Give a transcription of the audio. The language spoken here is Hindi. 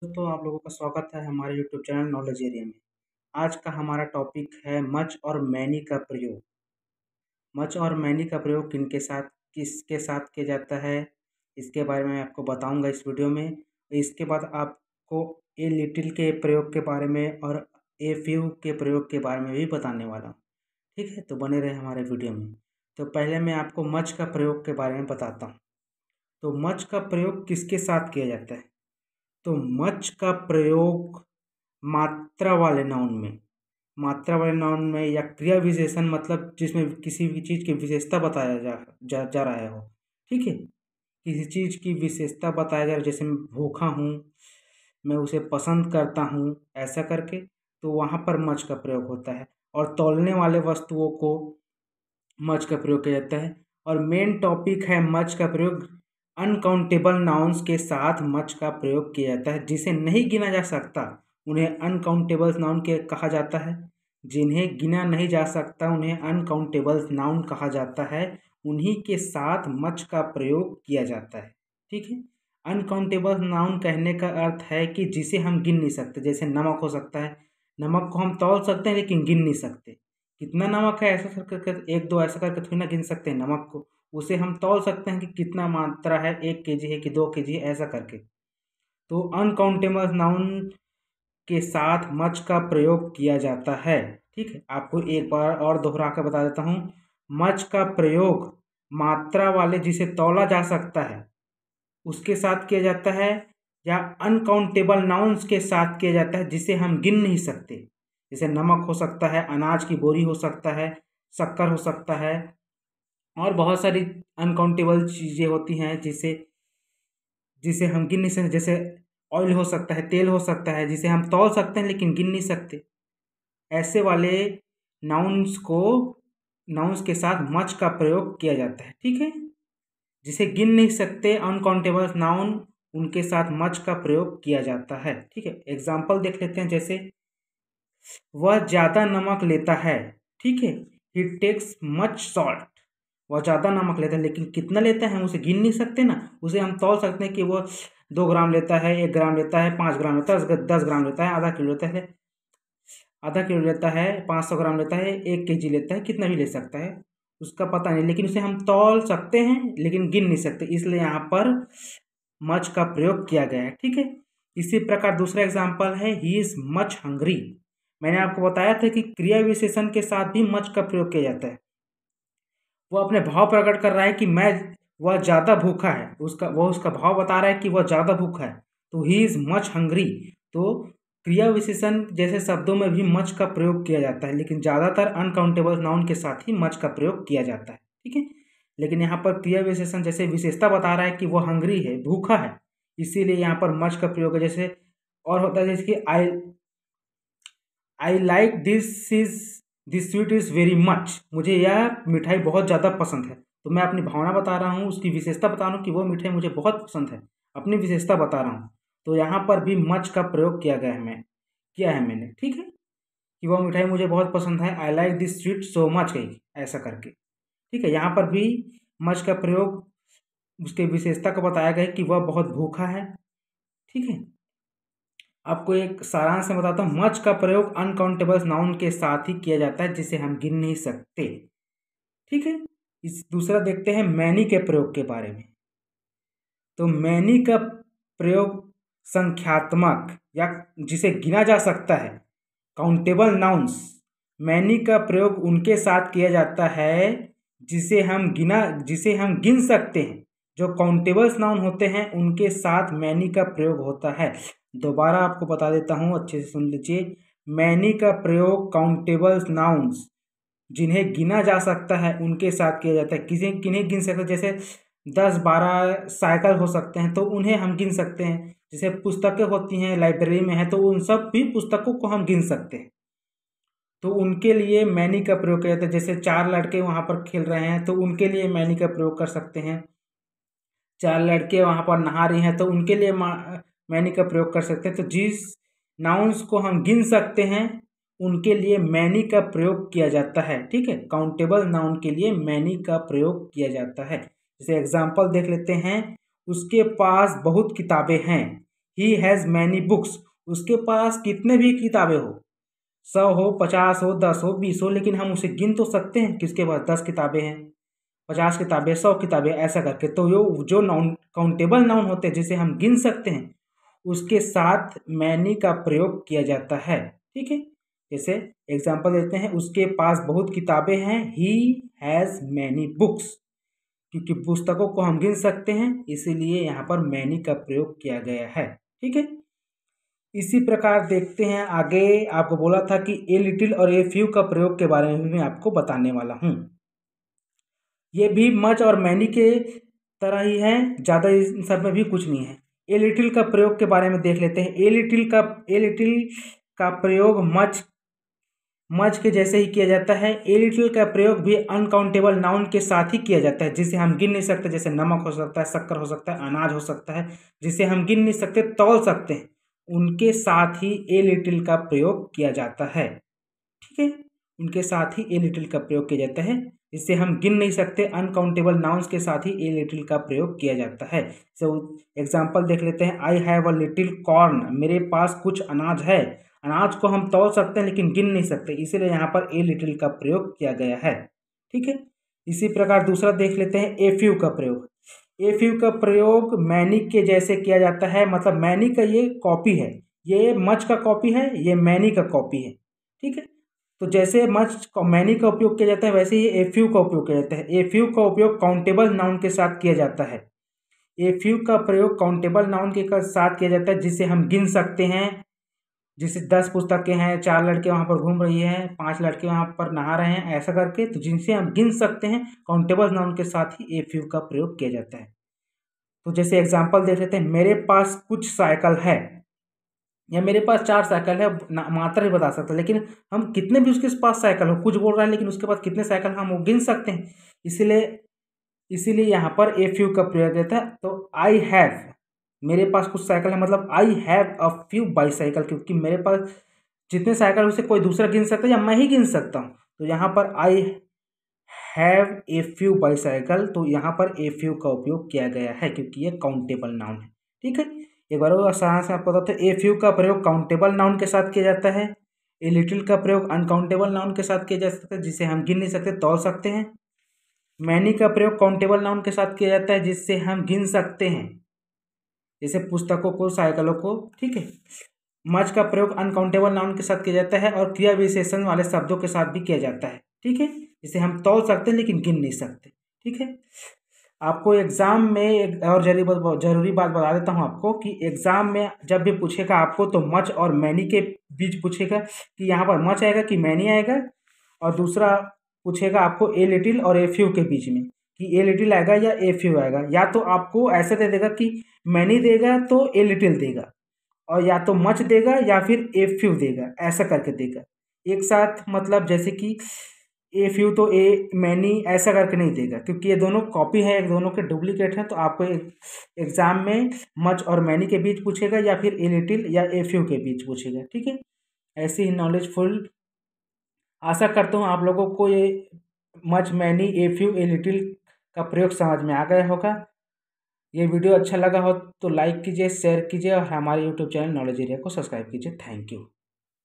दोस्तों, आप लोगों का स्वागत है हमारे यूट्यूब चैनल नॉलेज एरिया में। आज का हमारा टॉपिक है मच और मैनी का प्रयोग। मच और मैनी का प्रयोग किसके साथ किया जाता है, इसके बारे में आपको बताऊंगा इस वीडियो में। इसके बाद आपको ए लिटिल के प्रयोग के बारे में और ए फ्यू के प्रयोग के बारे में भी बताने वाला हूँ। ठीक है, तो बने रहे हमारे वीडियो में। तो पहले मैं आपको मच का प्रयोग के बारे में बताता हूँ। तो मच का प्रयोग किसके साथ किया जाता है? तो मच का प्रयोग मात्रा वाले नाउन में या क्रिया विशेषण, मतलब जिसमें किसी भी चीज़ की विशेषता बताया जा रहा हो। ठीक है, किसी चीज़ की विशेषता बताया जा रहा है, जैसे मैं भूखा हूँ, मैं उसे पसंद करता हूँ, ऐसा करके तो वहाँ पर मच का प्रयोग होता है। और तौलने वाले वस्तुओं को मच का प्रयोग किया जाता है। और मेन टॉपिक है मच का प्रयोग। अनकाउंटेबल नाउन्स के साथ मच का प्रयोग किया जाता है। जिसे नहीं गिना जा सकता उन्हें अनकाउंटेबल नाउन के कहा जाता है। जिन्हें गिना नहीं जा सकता उन्हें अनकाउंटेबल नाउन कहा जाता है। उन्हीं के साथ मच का प्रयोग किया जाता है। ठीक है, अनकाउंटेबल नाउन कहने का अर्थ है कि जिसे हम गिन नहीं सकते। जैसे नमक हो सकता है, नमक को हम तौल सकते हैं लेकिन गिन नहीं सकते। कितना नमक है ऐसा करके, एक दो ऐसा करके थोड़ी ना गिन सकते हैं नमक को। उसे हम तौल सकते हैं कि कितना मात्रा है, 1 kg है कि 2 kg है, ऐसा करके। तो अनकाउंटेबल नाउन के साथ मच का प्रयोग किया जाता है। ठीक है, आपको एक बार और दोहरा कर बता देता हूँ। मच का प्रयोग मात्रा वाले जिसे तौला जा सकता है उसके साथ किया जाता है, या अनकाउंटेबल नाउन्स के साथ किया जाता है जिसे हम गिन नहीं सकते। जैसे नमक हो सकता है, अनाज की बोरी हो सकता है, शक्कर हो सकता है, और बहुत सारी अनकाउंटेबल चीज़ें होती हैं जिसे जिसे हम गिन नहीं सकते। जैसे ऑयल हो सकता है, तेल हो सकता है, जिसे हम तौल सकते हैं लेकिन गिन नहीं सकते। ऐसे वाले नाउन्स के साथ मच का प्रयोग किया जाता है। ठीक है, जिसे गिन नहीं सकते अनकाउंटेबल नाउन, उनके साथ मच का प्रयोग किया जाता है। ठीक है, एग्जाम्पल देख लेते हैं। जैसे वह ज़्यादा नमक लेता है। ठीक है, ही टेक्स मच सॉल्ट। वह ज़्यादा नमक लेता है, लेकिन कितना लेता है हम उसे गिन नहीं सकते ना। उसे हम तौल सकते हैं कि वह 2 ग्राम लेता है, 1 ग्राम लेता है, 5 ग्राम लेता है, 10 ग्राम लेता है, आधा किलो लेता है, 500 ग्राम लेता है, 1 kg लेता है, कितना भी ले सकता है, उसका पता नहीं। लेकिन उसे हम तौल सकते हैं लेकिन गिन नहीं सकते, इसलिए यहाँ पर मच का प्रयोग किया गया है। ठीक है, इसी प्रकार दूसरा एग्जाम्पल है ही इज मच हंग्री। मैंने आपको बताया था कि क्रिया विशेषण के साथ भी मच का प्रयोग किया जाता है। वो अपने भाव प्रकट कर रहा है कि वह ज़्यादा भूखा है, उसका भाव बता रहा है कि वह ज़्यादा भूखा है, तो ही इज मच हंग्री। तो क्रिया विशेषण जैसे शब्दों में भी मच का प्रयोग किया जाता है, लेकिन ज़्यादातर अनकाउंटेबल नाउन के साथ ही मच का प्रयोग किया जाता है। ठीक है, लेकिन यहाँ पर क्रिया विशेषण जैसे विशेषता बता रहा है कि वह हंग्री है, भूखा है, इसीलिए यहाँ पर मच का प्रयोग है। जैसे और होता है, जैसे कि I like this sweet is very much. मुझे यह मिठाई बहुत ज़्यादा पसंद है। तो मैं अपनी भावना बता रहा हूँ, उसकी विशेषता बता रहा हूँ कि वो मिठाई मुझे बहुत पसंद है, अपनी विशेषता बता रहा हूँ। तो यहाँ पर भी मच का प्रयोग किया है मैंने। ठीक है, कि वह मिठाई मुझे बहुत पसंद है, I like this sweet so much, कही ऐसा करके। ठीक है, यहाँ पर भी मच का प्रयोग उसके विशेषता को बताया गया है कि वह बहुत भूखा है। ठीक है, आपको एक सारांश में बताता हूँ। मच का प्रयोग अनकाउंटेबल नाउन के साथ ही किया जाता है जिसे हम गिन नहीं सकते। ठीक है, इस दूसरा देखते हैं मैनी के प्रयोग के बारे में। तो मैनी का प्रयोग संख्यात्मक या जिसे गिना जा सकता है, काउंटेबल नाउन्स, मैनी का प्रयोग उनके साथ किया जाता है जिसे हम गिन सकते हैं। जो काउंटेबल्स नाउन होते हैं उनके साथ मैनी का प्रयोग होता है। दोबारा आपको बता देता हूँ, अच्छे से सुन लीजिए। मैनी का प्रयोग काउंटेबल्स नाउन्स जिन्हें गिना जा सकता है उनके साथ किया जाता है। किन्हें गिन सकते हैं, जैसे 10-12 साइकिल हो सकते हैं, तो उन्हें हम गिन सकते हैं। जैसे पुस्तकें होती हैं, लाइब्रेरी में है, तो उन सब भी पुस्तकों को हम गिन सकते हैं। तो उनके लिए मैनी का प्रयोग किया जाता है। जैसे 4 लड़के वहाँ पर खेल रहे हैं, तो उनके लिए मैनी का प्रयोग कर सकते हैं। 4 लड़के वहाँ पर नहा रही हैं, तो उनके लिए मैनी का प्रयोग कर सकते हैं। तो जिस नाउन्स को हम गिन सकते हैं उनके लिए मैनी का प्रयोग किया जाता है। ठीक है, काउंटेबल नाउन के लिए मैनी का प्रयोग किया जाता है। जैसे एग्जाम्पल देख लेते हैं। उसके पास बहुत किताबें हैं, ही हैज़ मैनी बुक्स, उसके पास कितने भी किताबें हो, 100 हो, 50 हो, 10 हो, 20 हो, लेकिन हम उसे गिन तो सकते हैं कि उसके पास 10 किताबें हैं, 50 किताबें, 100 किताबें, ऐसा करके। तो जो नाउन काउंटेबल नाउन होते हैं जिसे हम गिन सकते हैं, उसके साथ मैनी का प्रयोग किया जाता है। ठीक है, जैसे एग्जाम्पल देते हैं, उसके पास बहुत किताबें हैं, ही हैज़ मैनी बुक्स, क्योंकि पुस्तकों को हम गिन सकते हैं, इसीलिए यहाँ पर मैनी का प्रयोग किया गया है। ठीक है, इसी प्रकार देखते हैं आगे। आपको बोला था कि ए लिटिल और ए फ्यू का प्रयोग के बारे में भी मैं आपको बताने वाला हूँ। ये भी मच और मैनी के तरह ही है, ज़्यादा इन सब में भी कुछ नहीं है। ए लिटिल का प्रयोग के बारे में देख लेते हैं। ए लिटिल का प्रयोग मच के जैसे ही किया जाता है। ए लिटिल का प्रयोग भी अनकाउंटेबल नाउन के साथ ही किया जाता है, जिसे हम गिन नहीं सकते, जैसे नमक हो सकता है, शक्कर हो सकता है, अनाज हो सकता है, जिसे हम गिन नहीं सकते, तौल सकते हैं, उनके साथ ही ए लिटिल का प्रयोग किया जाता है। ठीक है, उनके साथ ही ए लिटिल का प्रयोग किया जाता है, जिसे हम गिन नहीं सकते, अनकाउंटेबल नाउन्स के साथ ही ए लिटिल का प्रयोग किया जाता है। सो एग्जाम्पल देख लेते हैं। I have a little corn, मेरे पास कुछ अनाज है। अनाज को हम तौल सकते हैं लेकिन गिन नहीं सकते, इसीलिए यहाँ पर ए लिटिल का प्रयोग किया गया है। ठीक है, इसी प्रकार दूसरा देख लेते हैं, ए फ्यू का प्रयोग। ए फ्यू का प्रयोग मैनी के जैसे किया जाता है, मतलब मैनी का ये कॉपी है, ये मच का कॉपी है, ये मैनी का कॉपी है। ठीक है, तो जैसे मच मैनी का उपयोग किया जाता है, वैसे ही ए फ्यू का उपयोग किया जाता है। ए फ्यू का उपयोग काउंटेबल नाउन के साथ किया जाता है। ए फ्यू का प्रयोग काउंटेबल नाउन के साथ किया जाता है, जिसे हम गिन सकते हैं। जैसे 10 पुस्तकें हैं, 4 लड़के वहाँ पर घूम रही हैं, 5 लड़के वहाँ पर नहा रहे हैं, ऐसा करके, तो जिनसे हम गिन सकते हैं, काउंटेबल नाउन के साथ ही ए फ्यू का प्रयोग किया जाता है। तो जैसे एग्जाम्पल देख लेते हैं, मेरे पास कुछ साइकिल है, या मेरे पास 4 साइकिल है, मात्रा ही बता सकते हैं, लेकिन हम कितने भी उसके पास साइकिल हो, कुछ बोल रहा है लेकिन उसके पास कितने साइकिल हम वो गिन सकते हैं, इसीलिए यहाँ पर ए फ्यू का प्रयोग होता है। तो आई हैव, मेरे पास कुछ साइकिल है, मतलब I have a few bicycle, क्योंकि मेरे पास जितने साइकिल उसे कोई दूसरा गिन सकता है या मैं ही गिन सकता हूँ। तो यहाँ पर I have a few bicycle, तो यहाँ पर ए फ्यू का उपयोग किया गया है, क्योंकि ये काउंटेबल नाउन है। ठीक है, एक बार और आसान से आपको बताते हैं। ए फ्यू का प्रयोग काउंटेबल नाउन के साथ किया जाता है। ए लिटिल का प्रयोग अनकाउंटेबल नाउन के साथ किया जा सकता है, जिसे हम गिन नहीं सकते, तौल सकते हैं। मैनी का प्रयोग काउंटेबल नाउन के साथ किया जाता है, जिससे हम गिन सकते हैं, जैसे पुस्तकों को, साइकिलों को। ठीक है, मच का प्रयोग अनकाउंटेबल नाउन के साथ किया जाता है, और क्रिया विशेषण वाले शब्दों के साथ भी किया जाता है। ठीक है, जिसे हम तौल सकते हैं लेकिन गिन नहीं सकते। ठीक है, आपको एग्जाम में एक और जरूरी बात बता देता हूँ आपको, कि एग्जाम में जब भी पूछेगा आपको, तो मच और मैनी के बीच पूछेगा कि यहाँ पर मच आएगा कि मैनी आएगा, और दूसरा पूछेगा आपको ए लिटिल और ए फ्यू के बीच में, कि ए लिटिल आएगा या ए फ्यू आएगा। या तो आपको ऐसे दे देगा कि मैनी देगा तो ए लिटिल देगा, और या तो मच देगा या फिर ए फ्यू देगा, ऐसा करके देगा एक साथ। मतलब जैसे कि ए फ्यू तो ए मैनी ऐसा करके नहीं देगा, क्योंकि ये दोनों कॉपी है, एक दोनों के डुप्लीकेट हैं। तो आपको एग्जाम में मच और मैनी के बीच पूछेगा, या फिर ए लिटिल या ए फ्यू के बीच पूछेगा। ठीक है, ऐसे ही नॉलेजफुल, आशा करता हूँ आप लोगों को ये much, many, a few, a little का प्रयोग समझ में आ गया होगा। ये वीडियो अच्छा लगा हो तो लाइक कीजिए, शेयर कीजिए, और हमारे यूट्यूब चैनल नॉलेज एरिया को सब्सक्राइब कीजिए। Thank you.